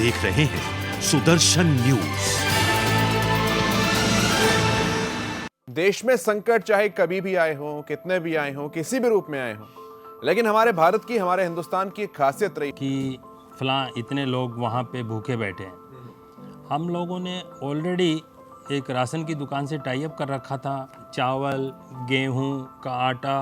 देख रहे हैं सुदर्शन न्यूज। देश में संकट चाहे कभी भी आए हों, कितने भी आए हों, किसी भी रूप में आए हों, लेकिन हमारे भारत की, हमारे हिंदुस्तान की एक खासियत रही कि फलां इतने लोग वहाँ पे भूखे बैठे हैं। हम लोगों ने ऑलरेडी एक राशन की दुकान से टाई अप कर रखा था। चावल, गेहूं का आटा,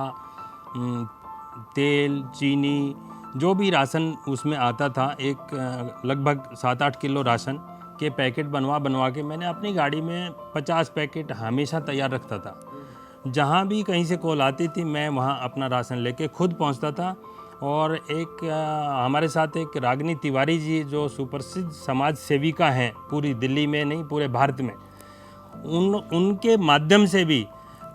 तेल, चीनी, जो भी राशन उसमें आता था, एक लगभग 7-8 किलो राशन के पैकेट बनवा के मैंने अपनी गाड़ी में 50 पैकेट हमेशा तैयार रखता था। जहाँ भी कहीं से कॉल आती थी मैं वहाँ अपना राशन लेके खुद पहुँचता था। और एक हमारे साथ एक रागिनी तिवारी जी जो सुप्रसिद्ध समाज सेविका हैं पूरी दिल्ली में नहीं पूरे भारत में, उनके माध्यम से भी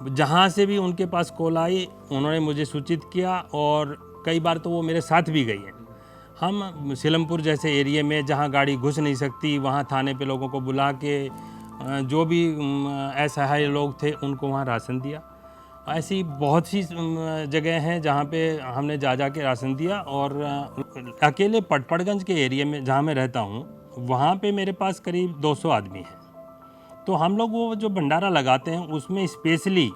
जहाँ से भी उनके पास कॉल आई उन्होंने मुझे सूचित किया और कई बार तो वो मेरे साथ भी गई हैं। हम सीलमपुर जैसे एरिया में जहाँ गाड़ी घुस नहीं सकती वहाँ थाने पे लोगों को बुला के जो भी असहाय लोग थे उनको वहाँ राशन दिया। ऐसी बहुत सी जगह हैं जहाँ पे हमने जा के राशन दिया। और अकेले पटपड़गंज के एरिया में जहाँ मैं रहता हूँ वहाँ पे मेरे पास करीब 200 आदमी हैं। तो हम लोग वो जो भंडारा लगाते हैं उसमें स्पेशली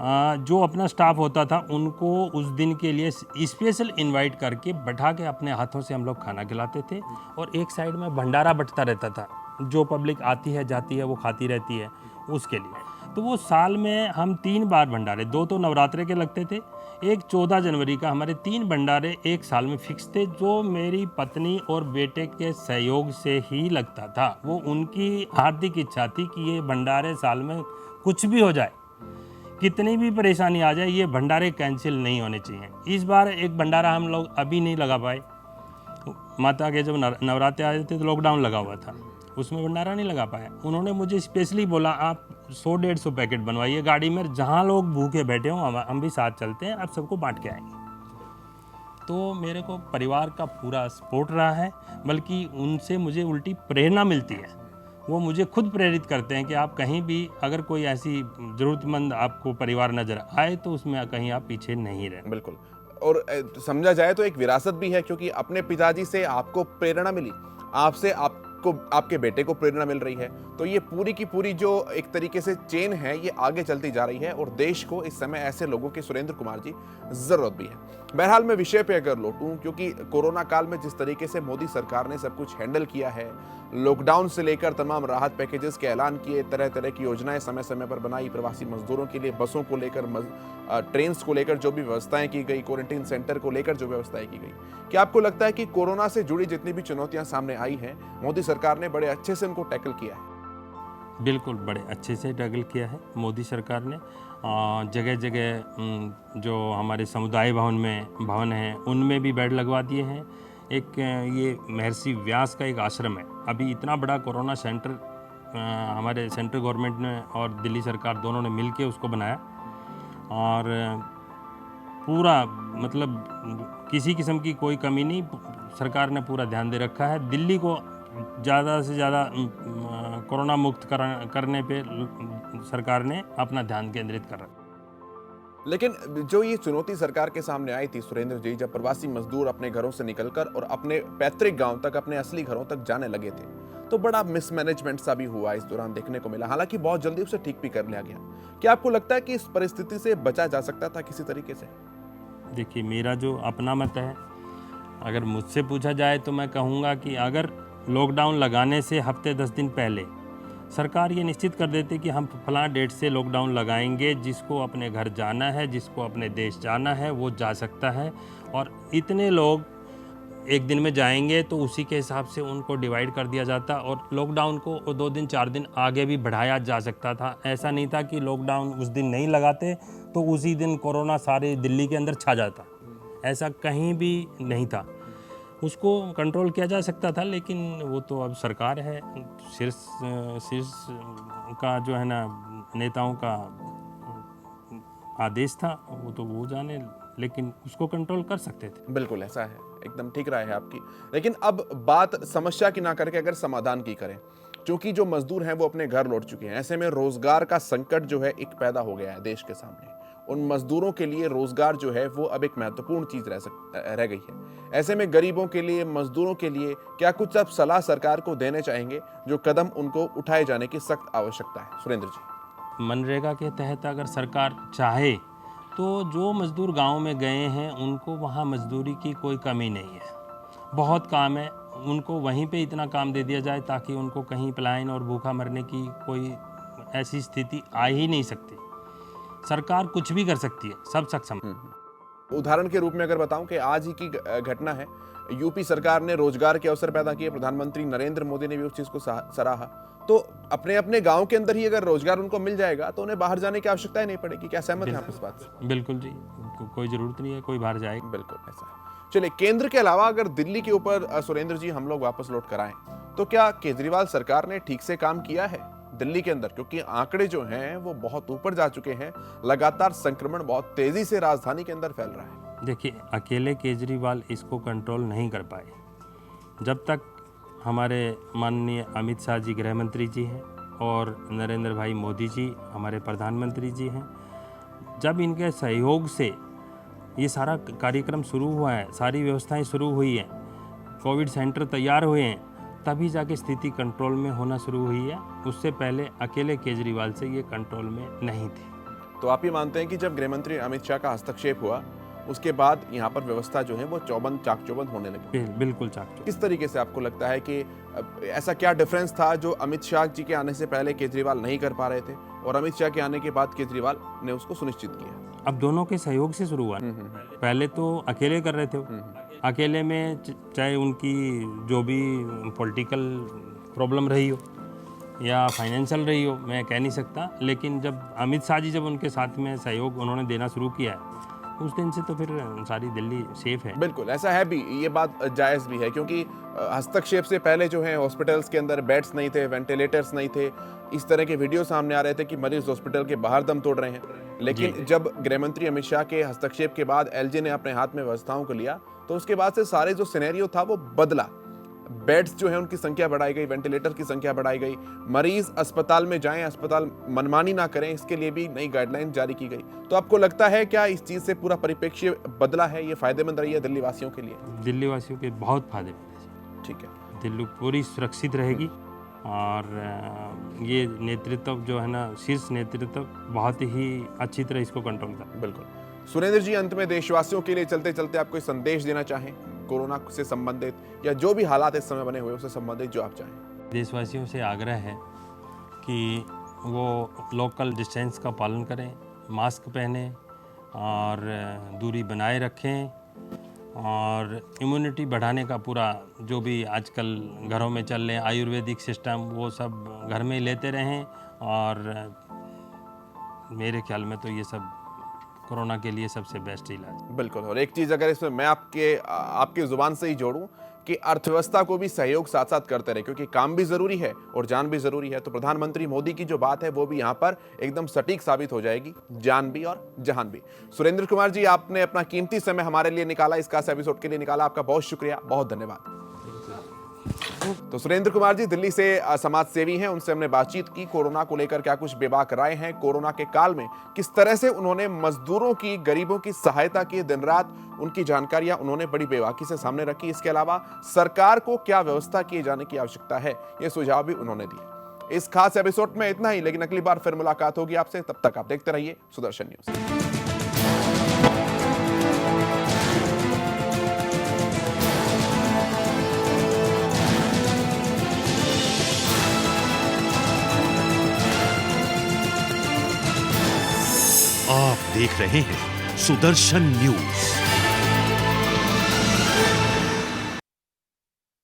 जो अपना स्टाफ होता था उनको उस दिन के लिए स्पेशल इनवाइट करके बैठा के अपने हाथों से हम लोग खाना खिलाते थे और एक साइड में भंडारा बंटता रहता था। जो पब्लिक आती है जाती है वो खाती रहती है उसके लिए। तो वो साल में हम 3 बार भंडारे, 2 तो नवरात्रे के लगते थे, एक 14 जनवरी का, हमारे 3 भंडारे एक साल में फिक्स थे जो मेरी पत्नी और बेटे के सहयोग से ही लगता था। वो उनकी हार्दिक इच्छा थी कि ये भंडारे साल में कुछ भी हो जाए, कितनी भी परेशानी आ जाए, ये भंडारे कैंसिल नहीं होने चाहिए। इस बार एक भंडारा हम लोग अभी नहीं लगा पाए। माता के जब नवरात्रे आए थे तो लॉकडाउन लगा हुआ था, उसमें भंडारा नहीं लगा पाया। उन्होंने मुझे स्पेशली बोला आप 100-150 पैकेट बनवाइए गाड़ी में, जहाँ लोग भूखे बैठे हों हम भी साथ चलते हैं, आप सबको बांट के आएंगे। तो मेरे को परिवार का पूरा सपोर्ट रहा है, बल्कि उनसे मुझे उल्टी प्रेरणा मिलती है। वो मुझे खुद प्रेरित करते हैं कि आप कहीं भी अगर कोई ऐसी ज़रूरतमंद आपको परिवार नज़र आए तो उसमें कहीं आप पीछे नहीं रहें। बिल्कुल। और समझा जाए तो एक विरासत भी है, क्योंकि अपने पिताजी से आपको प्रेरणा मिली, आपसे आपको आपके बेटे को प्रेरणा मिल रही है। तो ये पूरी की पूरी जो एक तरीके से चेन है ये आगे चलती जा रही है और देश को इस समय ऐसे लोगों की, सुरेंद्र कुमार जी, जरूरत भी है। बहरहाल मैं विषय पे अगर लौटूं, क्योंकि कोरोना काल में जिस तरीके से मोदी सरकार ने सब कुछ हैंडल किया है, लॉकडाउन से लेकर तमाम राहत पैकेजेस के ऐलान किए, तरह तरह की योजनाएं समय समय पर बनाई, प्रवासी मजदूरों के लिए बसों को लेकर, ट्रेन को लेकर जो भी व्यवस्थाएं की गई, क्वारंटीन सेंटर को लेकर जो व्यवस्थाएं की गई, क्या आपको लगता है कि कोरोना से जुड़ी जितनी भी चुनौतियां सामने आई हैं मोदी सरकार ने बड़े अच्छे से उनको टैकल किया है? बिल्कुल, बड़े अच्छे से टैकल किया है मोदी सरकार ने। जगह जगह जो हमारे समुदाय भवन हैं उनमें भी बेड लगवा दिए हैं। एक ये महर्षि व्यास का एक आश्रम है, अभी इतना बड़ा कोरोना सेंटर हमारे सेंट्रल गवर्नमेंट ने और दिल्ली सरकार दोनों ने मिल के उसको बनाया और पूरा मतलब किसी किस्म की कोई कमी नहीं, सरकार ने पूरा ध्यान दे रखा है। दिल्ली को ज़्यादा से ज़्यादा कोरोना मुक्त करने पे सरकार ने अपना ध्यान केंद्रित कर रखा। लेकिन जो ये चुनौती सरकार के सामने आई थी सुरेंद्र जी, जब प्रवासी मजदूर अपने घरों से निकलकर और अपने पैतृक गांव तक, अपने असली घरों तक जाने लगे थे, तो बड़ा मिसमैनेजमेंट सा भी हुआ इस दौरान देखने को मिला। हालांकि बहुत जल्दी उसे ठीक भी कर लिया गया। क्या आपको लगता है कि इस परिस्थिति से बचा जा सकता था किसी तरीके से? देखिए, मेरा जो अपना मत है, अगर मुझसे पूछा जाए तो मैं कहूँगा कि अगर लॉकडाउन लगाने से हफ्ते 10 दिन पहले सरकार ये निश्चित कर देती कि हम फलां डेट से लॉकडाउन लगाएंगे, जिसको अपने घर जाना है, जिसको अपने देश जाना है वो जा सकता है, और इतने लोग एक दिन में जाएंगे तो उसी के हिसाब से उनको डिवाइड कर दिया जाता और लॉकडाउन को 2 दिन 4 दिन आगे भी बढ़ाया जा सकता था। ऐसा नहीं था कि लॉकडाउन उस दिन नहीं लगाते तो उसी दिन कोरोना सारे दिल्ली के अंदर छा जाता, ऐसा कहीं भी नहीं था। उसको कंट्रोल किया जा सकता था, लेकिन वो तो अब सरकार है, शीर्ष का जो है ना नेताओं का आदेश था, वो तो वो जाने, लेकिन उसको कंट्रोल कर सकते थे। बिल्कुल ऐसा है, एकदम ठीक राय है आपकी। लेकिन अब बात समस्या की ना करके अगर समाधान की करें, क्योंकि जो मजदूर हैं वो अपने घर लौट चुके हैं, ऐसे में रोजगार का संकट जो है एक पैदा हो गया है देश के सामने, उन मजदूरों के लिए रोजगार जो है वो अब एक महत्वपूर्ण चीज रह गई है। ऐसे में गरीबों के लिए, मजदूरों के लिए क्या कुछ आप सलाह सरकार को देने चाहेंगे, जो कदम उनको उठाए जाने की सख्त आवश्यकता है? सुरेंद्र जी। मनरेगा के तहत अगर सरकार चाहे तो जो मजदूर गांव में गए हैं उनको वहां मजदूरी की कोई कमी नहीं है, बहुत काम है, उनको वहीं पे इतना काम दे दिया जाए ताकि उनको कहीं पलायन और भूखा मरने की कोई ऐसी स्थिति आ ही नहीं सकती। सरकार कुछ भी कर सकती है, सब सक्षम। उदाहरण के रूप में अगर बताऊं कि आज ही की घटना है, यूपी सरकार ने रोजगार के अवसर पैदा किए, प्रधानमंत्री नरेंद्र मोदी ने भी उस चीज को सराहा। तो अपने अपने गांव के अंदर ही अगर रोजगार उनको मिल जाएगा तो उन्हें बाहर जाने की आवश्यकता ही नहीं पड़ेगी। क्या सहमत हैं आप इस बात से? बिल्कुल जी, कोई जरूरत नहीं है कोई बाहर जाए। बिल्कुल ऐसा है। चलिए, केंद्र के अलावा अगर दिल्ली के ऊपर सुरेंद्र जी हम लोग वापस लौट कर आए, तो क्या केजरीवाल सरकार ने ठीक से काम किया है दिल्ली के अंदर? क्योंकि आंकड़े जो हैं वो बहुत ऊपर जा चुके हैं, लगातार संक्रमण बहुत तेजी से राजधानी के अंदर फैल रहा है। देखिए, अकेले केजरीवाल इसको कंट्रोल नहीं कर पाए। जब तक हमारे माननीय अमित शाह जी गृह मंत्री जी हैं और नरेंद्र भाई मोदी जी हमारे प्रधानमंत्री जी हैं, जब इनके सहयोग से ये सारा कार्यक्रम शुरू हुआ है, सारी व्यवस्थाएं शुरू हुई हैं, कोविड सेंटर तैयार हुए हैं, तभी जाके स्थिति कंट्रोल में होना शुरू हुई है। उससे पहले अकेले केजरीवाल से ये कंट्रोल में नहीं थी। तो आप ये मानते हैं कि जब गृह मंत्री अमित शाह का हस्तक्षेप हुआ उसके बाद यहाँ पर व्यवस्था जो है वो चाक चौबंद होने लगी? बिल्कुल चाक चौबंद। किस तरीके से आपको लगता है कि ऐसा क्या डिफरेंस था जो अमित शाह जी के आने से पहले केजरीवाल नहीं कर पा रहे थे और अमित शाह के आने के बाद केजरीवाल ने उसको सुनिश्चित किया? अब दोनों के सहयोग से शुरू हुआ। पहले तो अकेले कर रहे थे, अकेले में चाहे उनकी जो भी पॉलिटिकल प्रॉब्लम रही हो या फाइनेंशियल रही हो, मैं कह नहीं सकता, लेकिन जब अमित शाह जी जब उनके साथ में सहयोग उन्होंने देना शुरू किया है उस दिन से तो फिर सारी दिल्ली सेफ है। बिल्कुल ऐसा है भी, ये बात जायज़ भी है, क्योंकि हस्तक्षेप से पहले जो है हॉस्पिटल्स के अंदर बेड्स नहीं थे, वेंटिलेटर्स नहीं थे, इस तरह के वीडियो सामने आ रहे थे कि मरीज हॉस्पिटल के बाहर दम तोड़ रहे हैं। लेकिन जब गृह मंत्री अमित शाह के हस्तक्षेप के बाद एलजी ने अपने हाथ में व्यवस्थाओं को लिया तो उसके बाद से सारे जो सिनेरियो था वो बदला। बेड्स जो है उनकी संख्या बढ़ाई गई, वेंटिलेटर की संख्या बढ़ाई गई, मरीज अस्पताल में जाएं, अस्पताल मनमानी ना करें, इसके लिए भी नई गाइडलाइन जारी की गई। तो आपको लगता है क्या इस चीज से पूरा परिप्रेक्ष्य बदला है, ये फायदेमंद रही है दिल्ली वासियों के लिए? दिल्ली वासियों के बहुत फायदेमंद है। ठीक है, दिल्ली पूरी सुरक्षित रहेगी और ये नेतृत्व जो है ना, शीर्ष नेतृत्व बहुत ही अच्छी तरह इसको कंट्रोल कर। बिल्कुल। सुरेंद्र जी, अंत में देशवासियों के लिए चलते चलते आप कोई संदेश देना चाहें कोरोना से संबंधित या जो भी हालात इस समय बने हुए उससे संबंधित जो आप चाहें? देशवासियों से आग्रह है कि वो लोकल डिस्टेंस का पालन करें, मास्क पहनें और दूरी बनाए रखें और इम्यूनिटी बढ़ाने का पूरा जो भी आजकल घरों में चल रहे हैं आयुर्वेदिक सिस्टम वो सब घर में लेते रहें और मेरे ख्याल में तो ये सब कोरोना के लिए सबसे बेस्ट इलाज। बिल्कुल। और एक चीज अगर इसमें मैं आपकी जुबान से ही जोड़ूं कि अर्थव्यवस्था को भी सहयोग साथ साथ करते रहे, क्योंकि काम भी जरूरी है और जान भी जरूरी है। तो प्रधानमंत्री मोदी की जो बात है वो भी यहाँ पर एकदम सटीक साबित हो जाएगी, जान भी और जहान भी। सुरेंद्र कुमार जी, आपने अपना कीमती समय हमारे लिए निकाला, इस खास एपिसोड के लिए निकाला, आपका बहुत शुक्रिया, बहुत धन्यवाद। तो सुरेंद्र कुमार जी दिल्ली से समाज सेवी हैं, उनसे हमने बातचीत की, कोरोना को लेकर क्या कुछ बेबाक राय हैं, कोरोना के काल में किस तरह से उन्होंने मजदूरों की, गरीबों की सहायता की, दिन रात उनकी जानकारियां उन्होंने बड़ी बेबाकी से सामने रखी। इसके अलावा सरकार को क्या व्यवस्था किए जाने की आवश्यकता है, ये सुझाव भी उन्होंने दिए। इस खास एपिसोड में इतना ही, लेकिन अगली बार फिर मुलाकात होगी आपसे, तब तक आप देखते रहिए सुदर्शन न्यूज। आप देख रहे हैं सुदर्शन न्यूज।